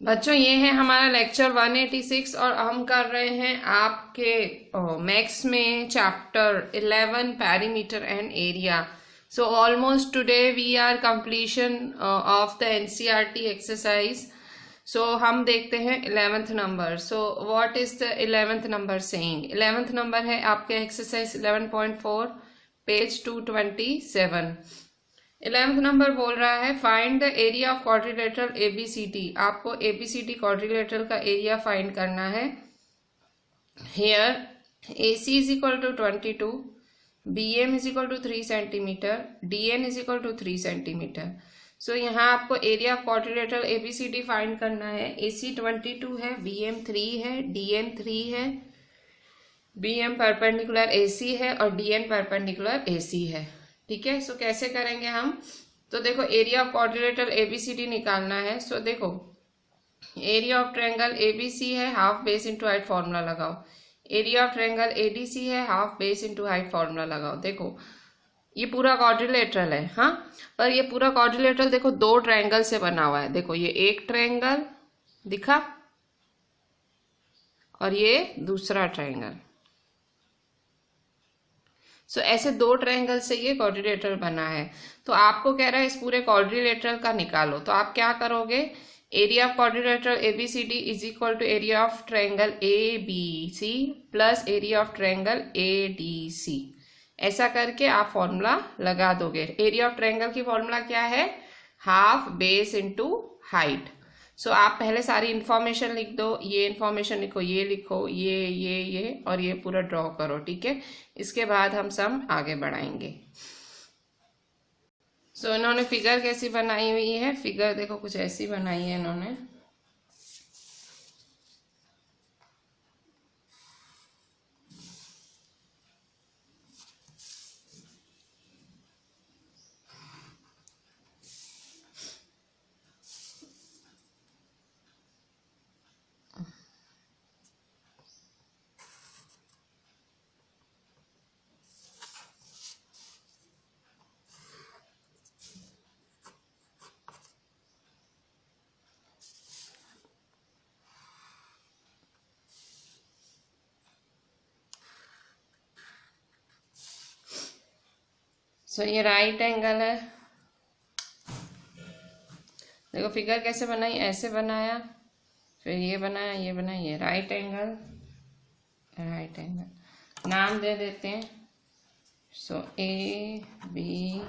बच्चों ये है हमारा लेक्चर 186 और हम कर रहे हैं आपके मैथ्स में chapter 11 perimeter and area. So almost today we are completion of the NCERT exercise. So हम देखते हैं 11th number. So what is the 11th number saying? 11th number है आपके एक्सरसाइज 11.4 पेज 227। 11th नंबर बोल रहा है find the area of quadrilateral ABCD. आपको ABCD quadrilateral का एरिया फाइंड करना है। Here AC is equal to 22, BM is equal to 3 centimetre, DN is equal to 3 centimetre. So यहाँ आपको area of quadrilateral ABCD find करना है। AC 22 है, BM 3 है, DN 3 है, BM परपेंडिकुलर AC है और DN परपेंडिकुलर AC है। ठीक है। सो कैसे करेंगे हम? तो देखो एरिया ऑफ क्वाड्रिलेटरल एबीसीडी निकालना है। सो देखो एरिया ऑफ ट्रायंगल एबीसी है half base into height formula लगाओ। एरिया ऑफ ट्रायंगल एडीसी है half base into height formula लगाओ। देखो ये पूरा क्वाड्रिलेटरल है, हाँ, पर ये पूरा क्वाड्रिलेटरल देखो दो ट्रायंगल से बना हुआ है। देखो ये एक ट्रायंगल दिखा और ये दूसरा ट्रायंगल। सो ऐसे दो ट्रायंगल से ये क्वाड्रिलेटरल बना है। तो आपको कह रहा है इस पूरे क्वाड्रिलेटरल का निकालो। तो आप क्या करोगे? Area of quadrilateral ABCD is equal to area of triangle ABC plus area of triangle ADC. ऐसा करके आप फॉर्मूला लगा दोगे। एरिया ऑफ ट्रायंगल की फॉर्मूला क्या है? Half base into height. So आप पहले सारी इंफॉर्मेशन लिख दो। ये इंफॉर्मेशन लिखो, ये लिखो, ये और ये पूरा ड्रॉ करो। ठीक है। इसके बाद हम सम आगे बढ़ाएंगे। सो इन्होंने फिगर कैसी बनाई हुई है? फिगर देखो कुछ ऐसी बनाई है इन्होंने। सो ये राइट एंगल है। देखो फिगर कैसे बनाई, ऐसे बनाया, फिर ये बनाया, ये बनाया, ये राइट एंगल, राइट एंगल नाम दे देते हैं। सो ABCD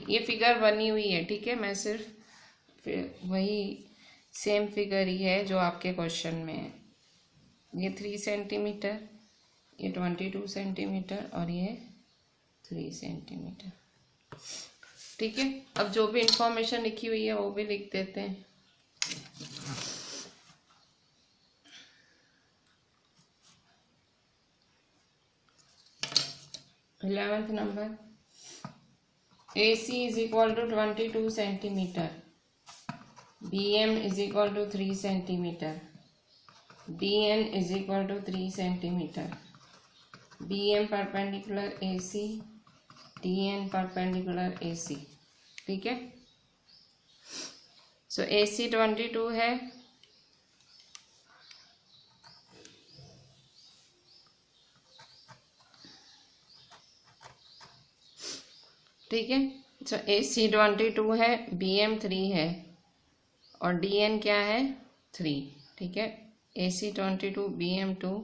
ये फिगर बनी हुई है। ठीक है। मैं सिर्फ फिर वही सेम फिगर ही है जो आपके क्वेश्चन में है। ये 3 सेंटीमीटर, ये 22 सेंटीमीटर और ये 3 सेंटीमीटर। ठीक है। अब जो भी इंफॉर्मेशन लिखी हुई है वो भी लिख देते हैं। Eleventh number AC is equal to 22 centimetre, BM is equal to 3 centimetre, DN is equal to 3 centimetre, BM perpendicular AC, DN perpendicular AC। ठीक है। सो AC 22 है, ठीक है। सो AC 22 है, BM 3 है और DN क्या है? 3। ठीक है। AC 22, BM 2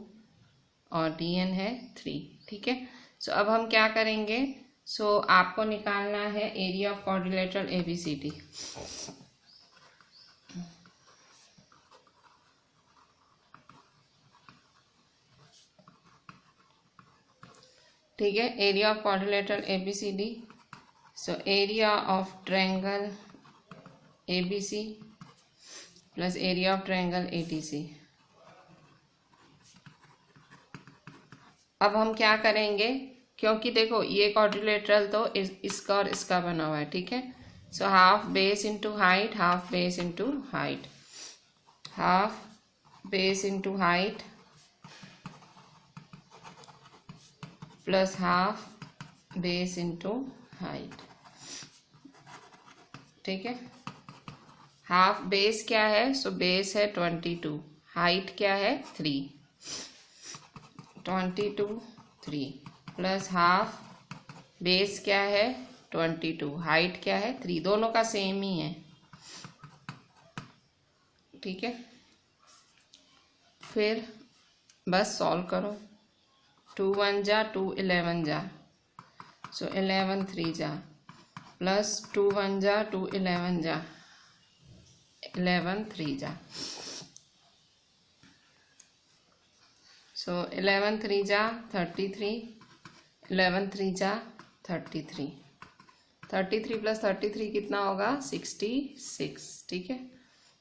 और DN है 3। ठीक है। सो अब हम क्या करेंगे? सो आपको निकालना है एरिया ऑफ क्वाड्रिलेटरल ABCD। ठीक है। Area of quadrilateral ABCD। So area of triangle ABC plus area of triangle ADC। अब हम क्या करेंगे? क्योंकि देखो ये क्वाड्रिलेटरल तो इसका और इसका बना हुआ है। ठीक है। So half base into height, half base into height, half base into height plus half base into height. ठीक है। हाफ बेस क्या है, सो बेस है 22, हाइट क्या है 3, 22 3 प्लस हाफ बेस क्या है 22, हाइट क्या है 3, दोनों का सेम ही है, ठीक है। फिर बस सॉल्व करो, 2 1 जा 2 11 जा, सो 11 3 जा प्लस 2 1 जा 2 11 जा 11 3 जा, सो 11 3 जा 33, 11 3 जा 33, 33 प्लस 33 कितना होगा 66, ठीक है,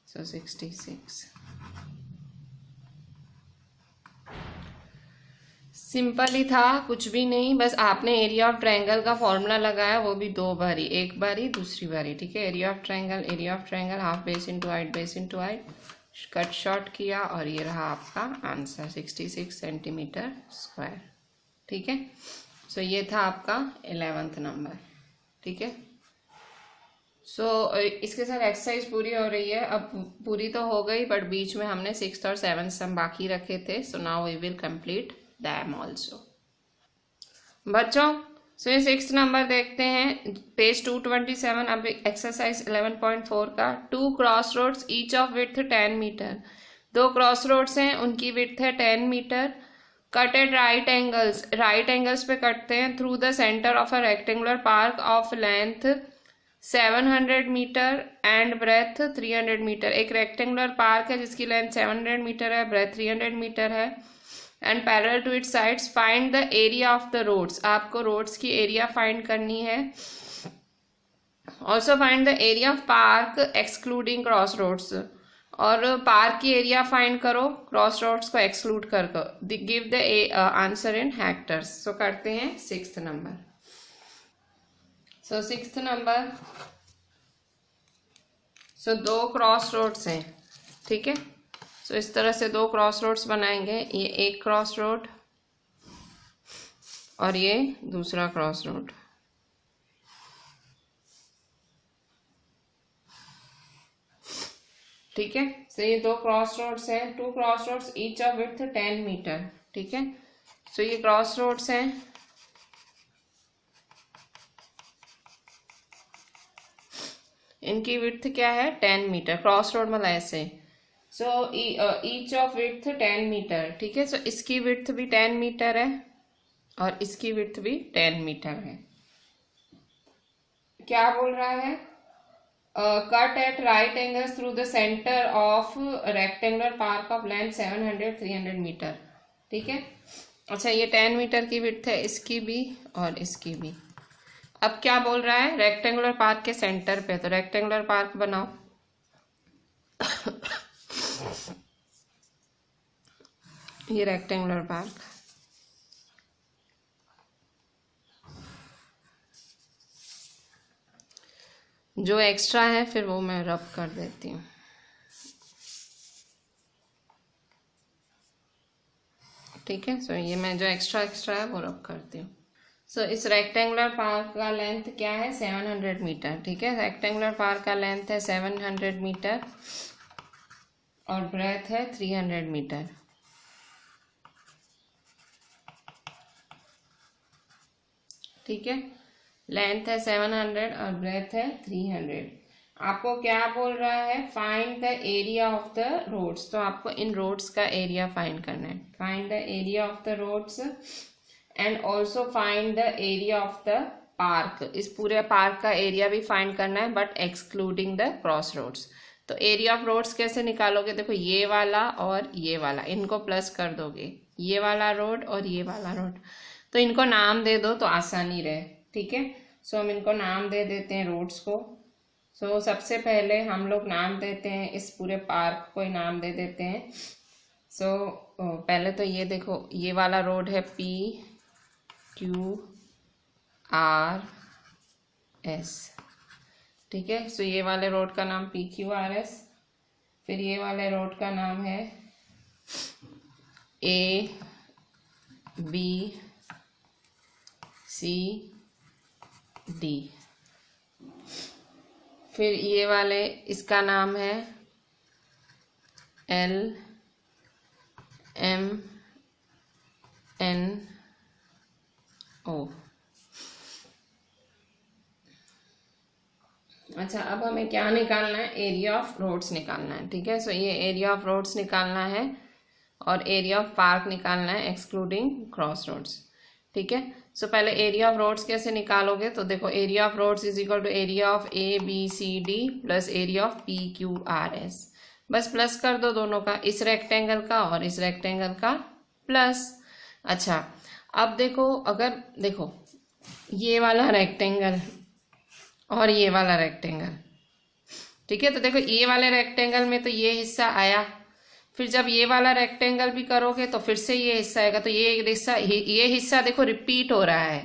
सो 66। सिंपल ही था, कुछ भी नहीं, बस आपने एरिया ऑफ ट्रायंगल का फॉर्मूला लगाया, वो भी 2 बारी, एक बारी दूसरी बारी, ठीक है। Area of triangle half base into height, base into height, cut short किया और ये रहा आपका आंसर 66 सेंटीमीटर स्क्वायर, ठीक है। सो ये था आपका 11th नंबर, ठीक है। सो इसके साथ एक्सरसाइज पूरी हो रही है, अब पूरी तो हो गई बट बीच में हमने 6th और 7th सम बाकी रखे थे, so now we will complete them also. बच्चों सो ये 6th नंबर देखते हैं, पेज 227, अब एक्सरसाइज 11.4 का। 2 cross roads each of width 10 metre, 2 cross roads हैं, उनकी विड्थ है 10 metre, cut at right angles पे कटते हैं, through the centre of a rectangular park of length 700 metre and breadth 300 metre. एक रेक्टेंगुलर पार्क है जिसकी लेंथ 700 मीटर है, ब्रेथ 300 मीटर है, and parallel to its sides find the area of the roads. आपको roads की area find करनी है। Also find the area of park excluding cross roads, और पार्क की एरिया फाइंड करो क्रॉस रोड्स को एक्सक्लूड कर give the answer in hectares. So करते हैं 6th number. So 6th number, so 2 cross roads हैं, ठीक है। सो इस तरह से 2 क्रॉस रोड्स बनाएंगे, ये एक क्रॉस रोड और ये दूसरा क्रॉस रोड, ठीक है। सो ये 2 क्रॉस रोड्स हैं, 2 cross roads each of width 10 metre, ठीक है। सो ये क्रॉस रोड्स हैं, इनकी विड्थ क्या है 10 मीटर, क्रॉस रोड मतलब ऐसे। So each of width 10 metre, ठीक है। सो इसकी विड्थ भी 10 मीटर है और इसकी विड्थ भी 10 मीटर है। क्या बोल रहा है, cut at right angles through the centre of rectangular park of length 700-300 metre, ठीक है। अच्छा ये 10 मीटर की विड्थ है, इसकी भी और इसकी भी। अब क्या बोल रहा है, रेक्टेंगुलर पार्क के सेंटर पे, तो रेक्टेंगुलर पार्क बनाओ। ये रेक्टेंगुलर पार्क, जो एक्स्ट्रा है फिर वो मैं रब कर देती हूँ, ठीक है। सो ये मैं जो एक्स्ट्रा है वो रब करती हूँ। सो इस रेक्टेंगुलर पार्क का लेंथ क्या है 700 मीटर, ठीक है। रेक्टेंगुलर पार्क का लेंथ है 700 मीटर और ब्रेथ है 300 मीटर, ठीक है। लेंथ है 700 और ब्रेथ है 300। आपको क्या बोल रहा है, find the area of the roads, तो आपको इन रोड्स का एरिया फाइंड करना है। Find the area of the roads and also find the area of the park, इस पूरे पार्क का एरिया भी फाइंड करना है but excluding the cross roads. तो एरिया ऑफ रोड्स कैसे निकालोगे, देखो ये वाला और ये वाला, इनको प्लस कर दोगे, ये वाला रोड और ये वाला रोड, तो इनको नाम दे दो तो आसानी रहे, ठीक है। सो हम इनको नाम दे देते हैं रोड्स को। सो सबसे पहले हम लोग नाम देते हैं, इस पूरे पार्क को ही नाम दे देते हैं। सो पहले तो ये देखो, ये वाला रोड है PQRS, ठीक है। सो ये वाले रोड का नाम PQRS, फिर ये वाले रोड का नाम है ABCD, फिर ये वाले इसका नाम है LMNO। अच्छा, अब हमें क्या निकालना है? एरिया ऑफ रोड्स निकालना है। ठीक है, सो ये एरिया ऑफ रोड्स निकालना है और एरिया ऑफ पार्क निकालना है एक्सक्लूडिंग क्रॉस रोड्स। ठीक है, सो पहले एरिया ऑफ रोड्स कैसे निकालोगे? तो देखो, area of roads is equal to area of ABCD plus area of PQRS। बस प्लस कर दो दोनों का, इस रेक्टेंगल का और इस रेक्टेंगल का प्लस। अच्छा, अब देखो, अगर देखो ये वाला रेक्टेंगल और ये वाला रेक्टेंगल, ठीक है, तो देखो ये वाले रेक्टेंगल में तो ये हिस्सा आया, फिर जब ये वाला रेक्टेंगल भी करोगे तो फिर से ये हिस्सा आएगा, तो ये हिस्सा देखो रिपीट हो रहा है।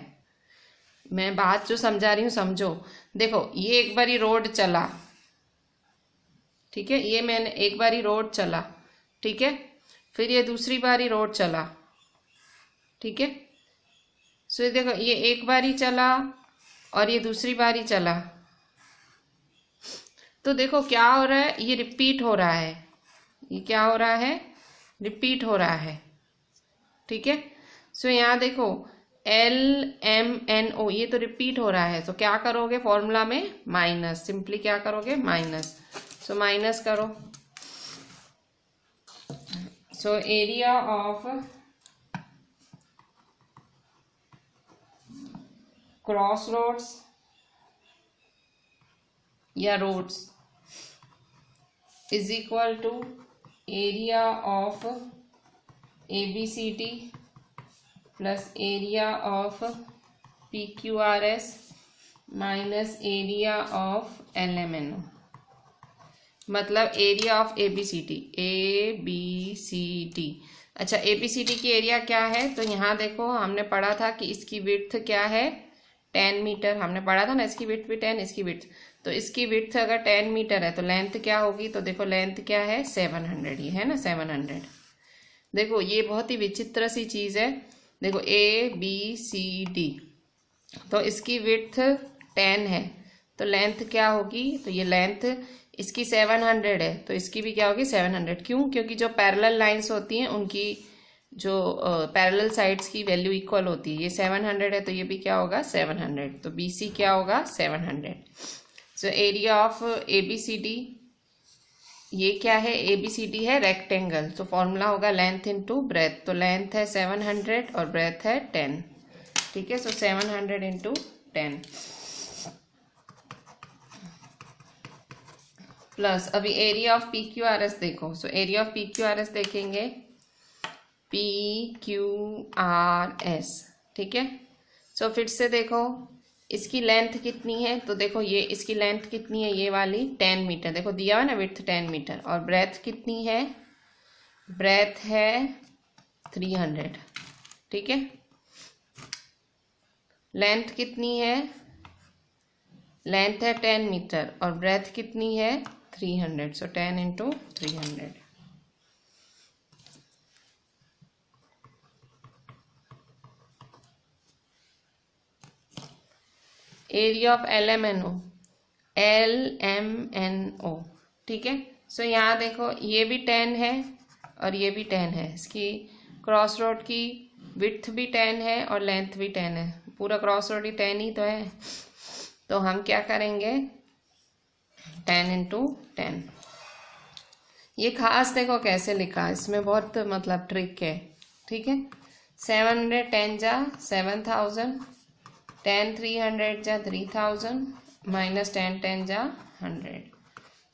मैं बात जो समझा रही हूँ समझो। देखो, ये एक बारी रोड चला, ठीक है, ये मैंने एक बारी रोड चला, ठीक है, फिर ये दूसरी बारी रोड चला, ठीक है। सो ये देखो, ये एक बारी चला और ये दूसरी बारी चला, तो देखो क्या हो रहा है, ये रिपीट हो रहा है। ये क्या हो रहा है? रिपीट हो रहा है। ठीक है, सो यहाँ देखो LMNO, ये तो रिपीट हो रहा है, तो क्या करोगे फॉर्मूला में? माइनस, सिंपली क्या करोगे? माइनस। सो माइनस करो। So area of cross roads या roads is equal to area of ABCD plus area of PQRS minus area of LMNO। मतलब एरिया ऑफ ABCD। अच्छा, ABCD की एरिया क्या है? तो यहाँ देखो, हमने पढ़ा था कि इसकी विड्थ क्या है? 10 मीटर। हमने पढ़ा था ना, इसकी विड्थ भी 10, इसकी विड्थ, तो इसकी विड्थ अगर 10 मीटर है तो लेंथ क्या होगी? तो देखो लेंथ क्या है? 700। ये है ना 700। देखो, ये बहुत ही विचित्र सी चीज़ है। देखो ABCD, तो इसकी विड्थ 10 है, तो लेंथ क्या होगी? तो ये लेंथ इसकी 700 है, तो इसकी भी क्या होगी? 700। क्यों? क्योंकि जो पैरेलल लाइंस होती हैं उनकी जो पैरेलल साइड्स की वैल्यू इक्वल होती है। ये 700 है, तो ये भी क्या होगा? 700। तो BC क्या होगा? 700। सो एरिया ऑफ ABCD, ये क्या है? ABCD है रेक्टेंगल, तो फॉर्मूला होगा लेंथ इनटू ब्रेथ। तो लेंथ है 700 और ब्रेथ है 10। ठीक है, सो 700 इंटू 10 प्लस अभी एरिया ऑफ PQRS देखो। सो एरिया ऑफ PQRS देखेंगे, PQRS, ठीक है। सो फिर से देखो, इसकी लेंथ कितनी है? तो देखो, ये इसकी लेंथ कितनी है? ये वाली 10 मीटर। देखो दिया हुआ ना, विड्थ 10 मीटर। और ब्रेथ कितनी है? ब्रेथ है 300। ठीक है, लेंथ कितनी है? लेंथ है 10 मीटर और ब्रेथ कितनी है? 300। सो 10 इंटू 300। एरिया ऑफ LMNO, ठीक है। सो यहाँ देखो, ये भी 10 है और ये भी 10 है। इसकी क्रॉस रोड की विड्थ भी 10 है और लेंथ भी 10 है। पूरा क्रॉस रोड ही 10 ही तो है, तो हम क्या करेंगे? 10 इंटू 10। ये खास देखो कैसे लिखा, इसमें बहुत मतलब ट्रिक है। ठीक है, 700 10 जा 7000, 10 300 जा 3000, माइनस 10 10 जा 100।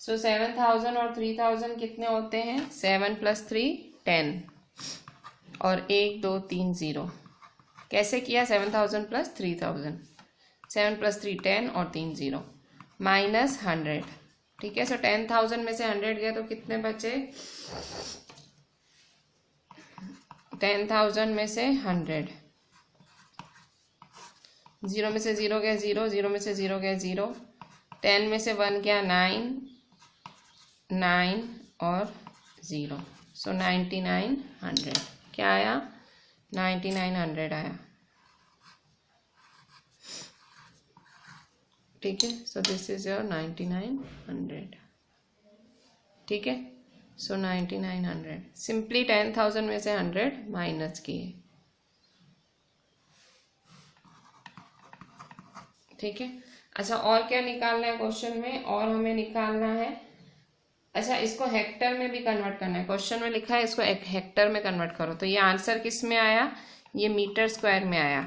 सो 7000 और 3000 कितने होते हैं? 7 + 3 10 और 1 2 3 0। कैसे किया? 7000 + 3000, 7 + 3 10 और 3 0 माइनस 100। ठीक है, सो 10,000 में से 100 गए तो कितने बचे? 10,000 में से 100, 0 में से 0 गया 0, 0 में से 0 गया 0, 10 में से 1 गया 9, 9 और 0। सो 9900 क्या आया? 9900 आया। ठीक है। सो दिस इज योर 9900, ठीक है। सो 9900 सिंपली 10,000 में से 100 माइनस किए, ठीक है। अच्छा, और क्या निकालना है क्वेश्चन में? और हमें निकालना है, अच्छा इसको हेक्टर में भी कन्वर्ट करना है। क्वेश्चन में लिखा है इसको एक हेक्टर में कन्वर्ट करो, तो ये आंसर किस में आया? ये मीटर स्क्वायर में आया।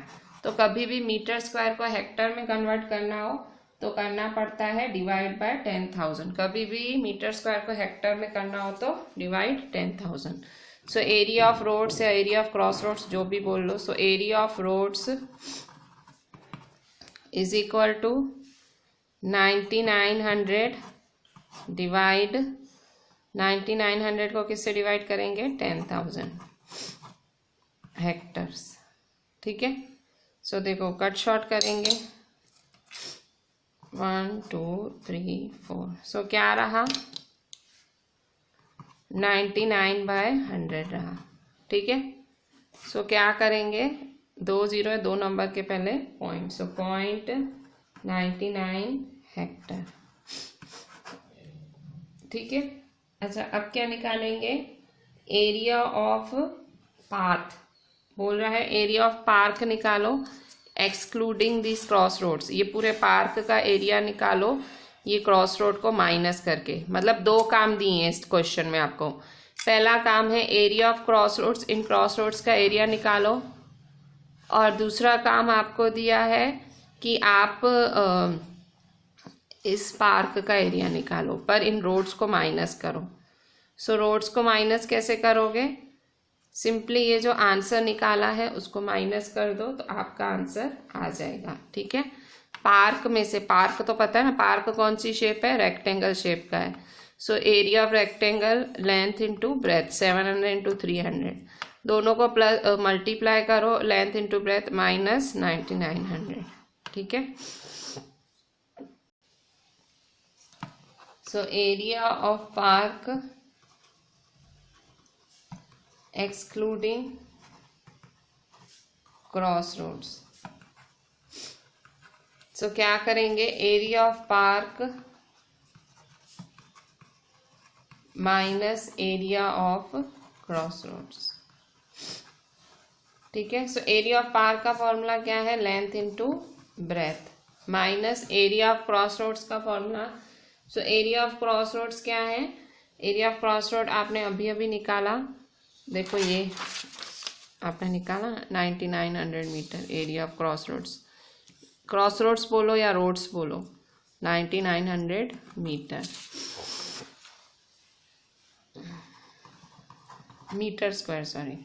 तो कभी भी मीटर स्क्वायर को हेक्टर में कन्वर्ट करना हो तो करना पड़ता है डिवाइड बाय 10,000। कभी भी मीटर स्क्वायर को हेक्टर में करना हो तो divide 10,000। So area of roads या एरिया ऑफ क्रॉस रोड्स जो भी बोल लो, so area of roads is equal to 9900 divide 9900 को किससे डिवाइड करेंगे? 10,000 हेक्टर्स, ठीक है। सो देखो कट शॉर्ट करेंगे, 1 2 3 4। सो क्या रहा? 99/100 रहा, ठीक है। सो क्या करेंगे? 2 0 है, 2 नंबर के पहले पॉइंट, सो 0.99 हेक्टर, ठीक है। अच्छा अब क्या निकालेंगे? एरिया ऑफ पाथ बोल रहा है, एरिया ऑफ पार्क निकालो एक्सक्लूडिंग दिस क्रॉस रोड्स। ये पूरे पार्क का एरिया निकालो ये क्रॉस रोड को माइनस करके। मतलब 2 काम दिए हैं इस क्वेश्चन में आपको। पहला काम है एरिया ऑफ क्रॉस रोड्स, इन क्रॉस रोड्स का एरिया निकालो, और दूसरा काम आपको दिया है कि आप इस पार्क का एरिया निकालो, पर इन रोड्स को माइनस करो। सो रोड्स को माइनस कैसे करोगे? सिंपली ये जो आंसर निकाला है उसको माइनस कर दो तो आपका आंसर आ जाएगा, ठीक है। पार्क में से, पार्क तो पता है ना, पार्क कौन सी शेप है? रेक्टेंगल शेप का है। So area of rectangle length into breadth, 700 into 300, दोनों को प्लस मल्टीप्लाई करो, लेंथ इंटू ब्रेथ माइनस 9900, ठीक है। So area of park excluding cross roads. So क्या करेंगे? Area of park minus area of cross roads, ठीक है। सो एरिया ऑफ पार्क का फॉर्मूला क्या है? Length into breadth minus area of cross roads का formula. So area of cross roads क्या है? एरिया ऑफ क्रॉस रोड आपने अभी अभी निकाला, देखो ये आपने निकाला 9900 meter area of cross roads. Cross roads बोलो या रोड्स बोलो, 9900 meter, meter square sorry.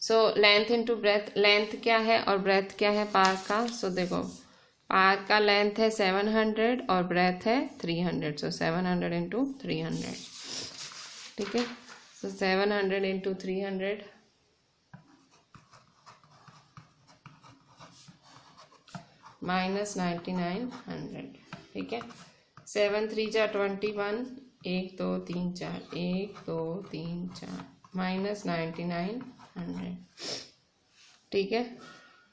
So length into breadth, length क्या है और ब्रेथ क्या है पार्क का? सो देखो पार्क का लेंथ है 700 और ब्रेथ है 300, सो 700 इंटू 300, ठीक है। So 700 into 300 minus 9900, ठीक है। 7 3 जा 21, 1 2 3 4, 1 2 3 4 माइनस 9900, ठीक है।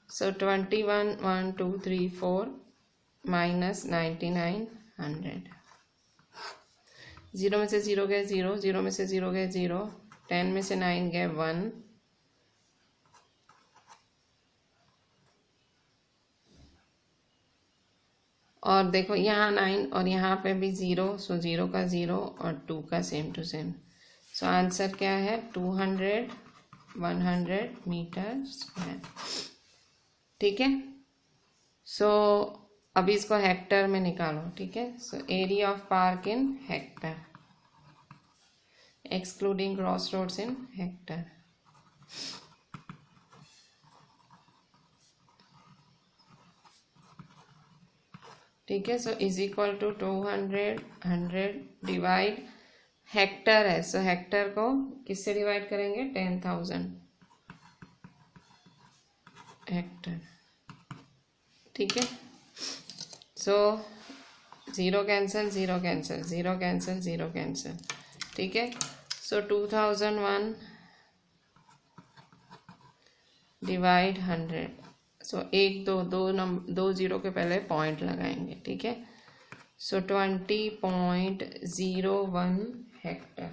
सो 21 1 2 3 4 माइनस 9900, 0 में से 0 गए 0, 0 में से 0 गए 0, 10 में से 9 गए 1, और देखो यहाँ 9 और यहाँ पे भी 0, सो 0 का 0 और 2 का same to same. So answer क्या है? 100 मीटर स्क्वायर, ठीक है। सो अभी इसको हेक्टर में निकालो, ठीक है। So area of park in hectare excluding cross roads in hectare, ठीक है। So is equal to 200 divide hectare है, सो हेक्टर को किससे डिवाइड करेंगे? 10,000 हेक्टर, ठीक है। सो 0 कैंसिल 0 कैंसिल 0 कैंसिल 0 कैंसिल, ठीक है। सो 2001 डिवाइड 100, सो एक दो जीरो के पहले पॉइंट लगाएंगे, ठीक है। सो 20.01 हेक्टर,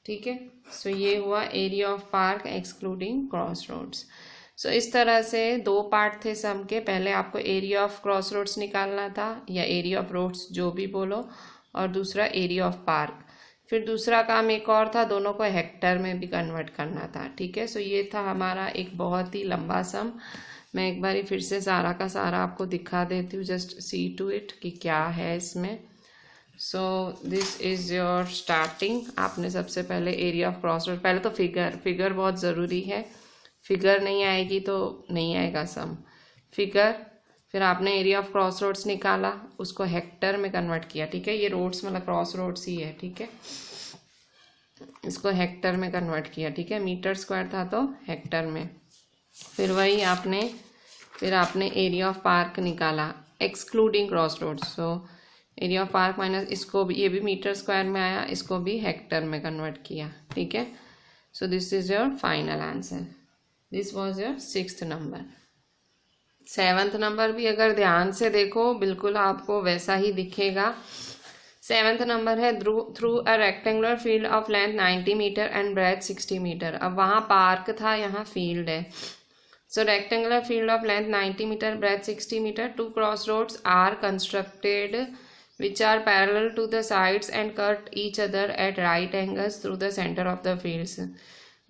ठीक है। सो ये हुआ area of park excluding cross roads. So इस तरह से दो पार्ट थे सम के, पहले आपको एरिया ऑफ क्रॉस रोड्स निकालना था या एरिया ऑफ रोड्स जो भी बोलो, और दूसरा एरिया ऑफ पार्क। फिर दूसरा काम एक और था, दोनों को हेक्टर में भी कन्वर्ट करना था, ठीक है। सो ये था हमारा एक बहुत ही लंबा सम। मैं एक बार फिर से सारा का सारा आपको दिखा देती हूँ, जस्ट सी टू इट कि क्या है इसमें। So this is your starting. आपने सबसे पहले एरिया ऑफ क्रॉस रोड, पहले तो फिगर बहुत ज़रूरी है, फिगर नहीं आएगी तो नहीं आएगा सम। फिगर, फिर आपने एरिया ऑफ क्रॉस रोड्स निकाला, उसको हेक्टर में कन्वर्ट किया, ठीक है। ये रोड्स मतलब क्रॉस रोड्स ही है, ठीक है। इसको हेक्टर में कन्वर्ट किया, ठीक है। मीटर स्क्वायर था तो हेक्टर में। फिर वही फिर आपने एरिया ऑफ पार्क निकाला excluding cross roads. So area of park minus इसको भी, ये भी मीटर स्क्वायर में आया, इसको भी हेक्टर में कन्वर्ट किया, ठीक है। So this is your final answer. This was your 6th number. 7th number भी अगर ध्यान से देखो बिल्कुल आपको वैसा ही दिखेगा। 7th नंबर है through a rectangular field of length 90 metre and breadth 60 metre. अब वहाँ पार्क था, यहाँ फील्ड है। So rectangular field of length 90 metre, breadth 60 metre, 2 cross roads are constructed which are parallel to the sides and cut each other at right angles through the center of the fields।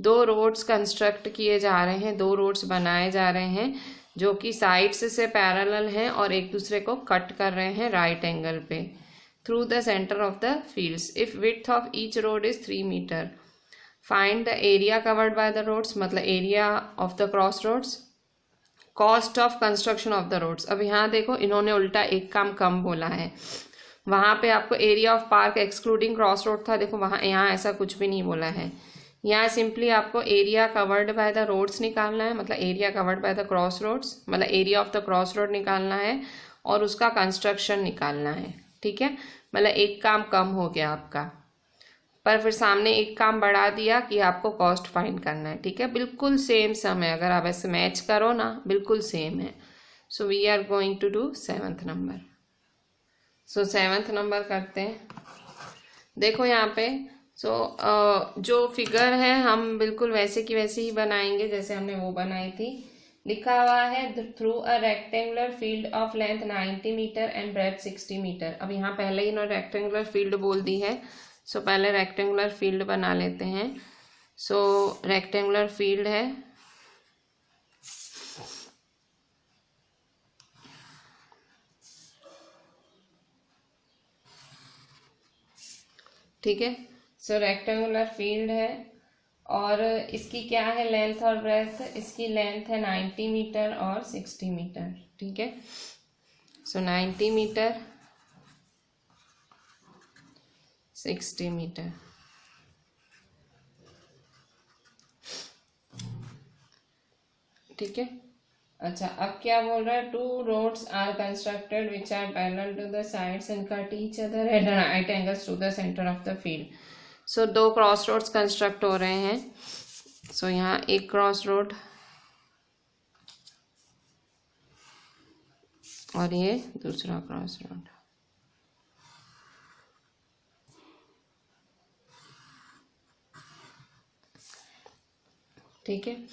दो roads construct किए जा रहे हैं, दो roads बनाए जा रहे हैं जो कि साइड्स से पैरेलल हैं और एक दूसरे को कट कर रहे हैं राइट एंगल पे, through the centre of the fields. If width of each road is 3 metre, find the area covered by the roads, मतलब area of the cross roads, cost of construction of the roads. अब यहाँ देखो इन्होंने उल्टा एक काम कम बोला है। वहाँ पे आपको area of park excluding cross road था, देखो वहाँ यहाँ ऐसा कुछ भी नहीं बोला है। यहाँ सिंपली आपको area covered by the roads निकालना है, मतलब area covered by the cross roads, मतलब area of the cross road निकालना है और उसका कंस्ट्रक्शन निकालना है, ठीक है। मतलब एक काम कम हो गया आपका, पर फिर सामने एक काम बढ़ा दिया कि आपको कॉस्ट फाइंड करना है, ठीक है। बिल्कुल सेम सम है, अगर आप ऐसे मैच करो ना बिल्कुल सेम है। So we are going to do 7th number. So 7th number करते हैं। देखो यहाँ पे जो फिगर है हम बिल्कुल वैसे की वैसे ही बनाएंगे जैसे हमने वो बनाई थी। लिखा हुआ है through a rectangular field of length 90 metre and breadth 60 metre. अब यहाँ पहले ही इन्होंने रेक्टेंगुलर फील्ड बोल दी है, सो पहले रेक्टेंगुलर फील्ड बना लेते हैं। सो रेक्टेंगुलर फील्ड है, ठीक है। सो रेक्टेंगुलर फील्ड है और इसकी क्या है लेंथ और ब्रेथ, इसकी लेंथ है 90 मीटर और 60 मीटर, ठीक है। सो 90 मीटर 60 मीटर, ठीक है। अच्छा अब क्या बोल रहा है, 2 roads are constructed which are parallel to the sides and cut each other at right angles to the centre of the field. So 2 cross roads construct हो रहे हैं। सो यहाँ एक क्रॉस रोड और ये दूसरा क्रॉस रोड, ठीक है।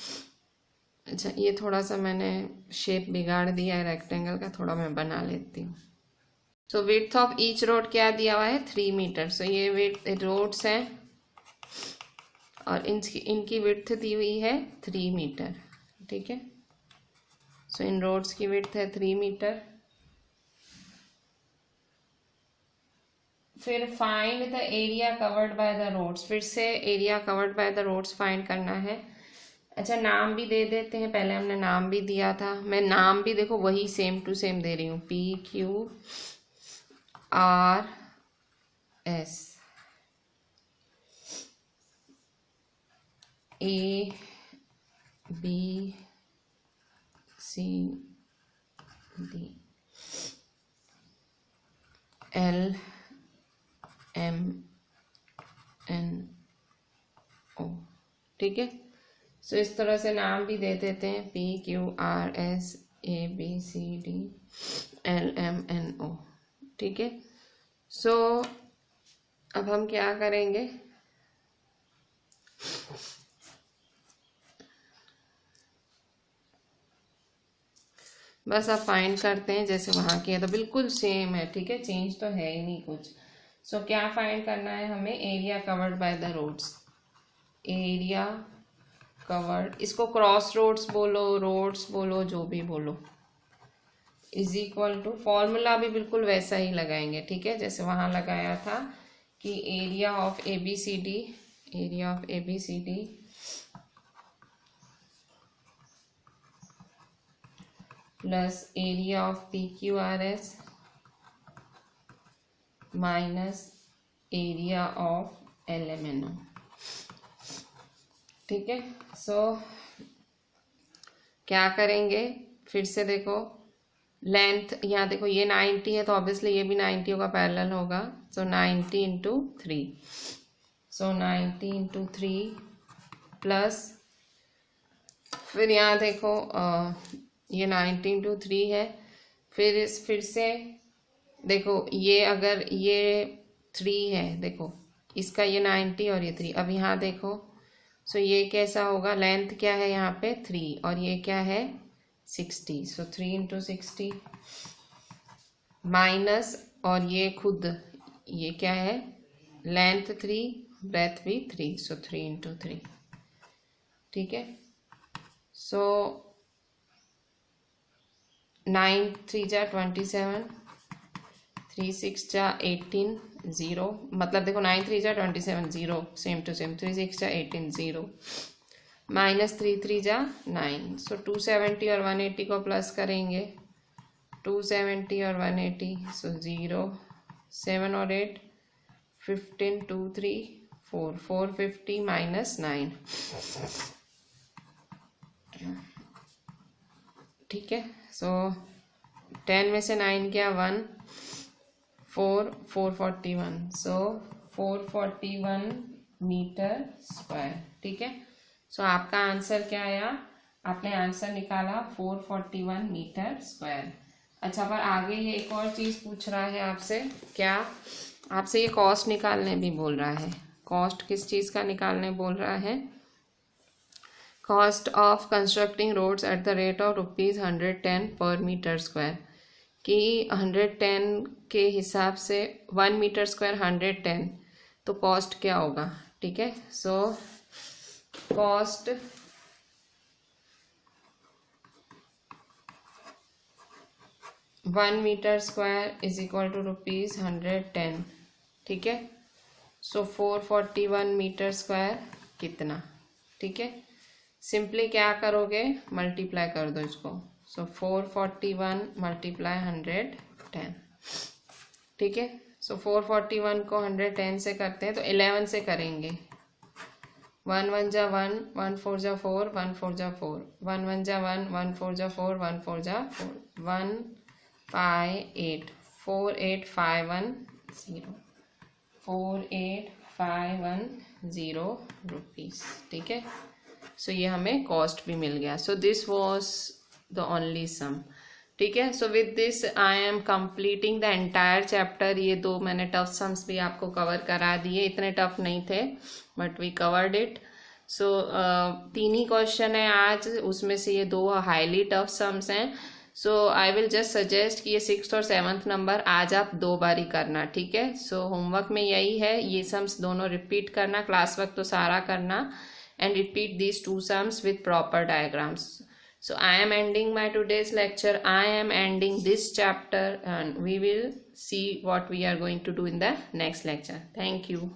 अच्छा ये थोड़ा सा मैंने शेप बिगाड़ दिया है रेक्टेंगल का, थोड़ा मैं बना लेती हूँ। सो विड्थ ऑफ ईच रोड क्या दिया हुआ है 3 मीटर। सो ये विड्थ रोड्स हैं और इनकी विड्थ दी हुई है 3 मीटर, ठीक है। सो इन रोड्स की विड्थ है 3 मीटर। फिर find the area covered by the roads, फिर से area covered by the roads find करना है। अच्छा नाम भी दे देते हैं, पहले हमने नाम भी दिया था, मैं नाम भी देखो वही सेम टू सेम दे रही हूँ, PQRS ABCD LMNO, ठीक है। सो इस तरह से नाम भी दे देते हैं, PQRS ABCD LMNO, ठीक है। सो अब हम क्या करेंगे, बस आप फाइंड करते हैं जैसे वहाँ किया तो बिल्कुल सेम है, ठीक है, चेंज तो है ही नहीं कुछ। सो क्या फाइंड करना है हमें, area covered by the roads, area covered, इसको क्रॉस रोड्स बोलो जो भी बोलो, इज इक्वल टू, फॉर्मूला भी बिल्कुल वैसा ही लगाएंगे, ठीक है, जैसे वहाँ लगाया था कि area of ABCD plus area of PQRS minus area of LMNO, ठीक है। सो क्या करेंगे, फिर से देखो लेंथ, यहाँ देखो ये 90 है तो ऑब्वियसली ये भी 90 होगा, पैरेलल होगा। सो 90 इंटू 3, सो 90 इंटू 3 प्लस, फिर यहाँ देखो ये 90 इंटू 3 है, फिर से देखो ये अगर ये 3 है, देखो इसका ये 90 और ये 3, अब यहाँ देखो सो ये कैसा होगा, लेंथ क्या है यहाँ पे 3 और ये क्या है 60, सो 3 इंटू 60 माइनस, और ये खुद ये क्या है, लेंथ 3 ब्रेथ भी 3, सो 3 इंटू 3, ठीक है। सो 9 3 जा 27, 3 6 जा 18 0, मतलब देखो 9 3 जा 27 0, सेम टू सेम, 3 6 जा 18 0, माइनस 3 3 जा 9, सो 270 और 180 को प्लस करेंगे, 270 और 180, सो 0 7 और 8 15 2 3 4 450 माइनस 9, ठीक है। सो 10 में से 9 क्या 1 441, सो 441 मीटर स्क्वायर, ठीक है। सो आपका आंसर क्या आया, आपने आंसर निकाला 441 मीटर स्क्वायर। अच्छा, पर आगे ये एक और चीज़ पूछ रहा है आपसे, क्या आपसे ये कॉस्ट निकालने भी बोल रहा है। कॉस्ट किस चीज़ का निकालने बोल रहा है, cost of constructing roads at the rate of ₹110 per metre square, कि 110 के हिसाब से 1 मीटर स्क्वायर 110, तो कॉस्ट क्या होगा, ठीक है। So cost one meter square is equal to ₹110, ठीक है। सो 441 मीटर स्क्वायर कितना, ठीक है। सिंपली क्या करोगे, मल्टीप्लाई कर दो इसको, सो 441 मल्टीप्लाई 110, ठीक है। सो 441 को 110 से करते हैं तो 11 से करेंगे, 1 1 जा 1, 1 4 जा 4, 1 4 जा 4, 1 1 जा 1, 1 4 जा 4, 1 4 जा 4, 1 5 8 4 8 5 1 0, 4 8 5 1 0 रुपीज़, ठीक है। सो ये हमें कॉस्ट भी मिल गया। So this was the only sum, ठीक है। So with this I am completing the entire chapter. ये 2 मैंने टफ सम्स भी आपको कवर करा दिए, इतने टफ नहीं थे but we covered it. So 3 ही क्वेश्चन है आज, उसमें से ये 2 हाईली टफ सम्स हैं। सो आई विल जस्ट सजेस्ट कि ये 6th और 7th नंबर आज आप 2 बारी करना, ठीक है। सो होमवर्क में यही है, ये सम्स दोनों रिपीट करना, क्लास वर्क तो सारा करना, and repeat these 2 sums with proper diagrams. So I am ending my today's lecture. I am ending this chapter and we will see what we are going to do in the next lecture. Thank you.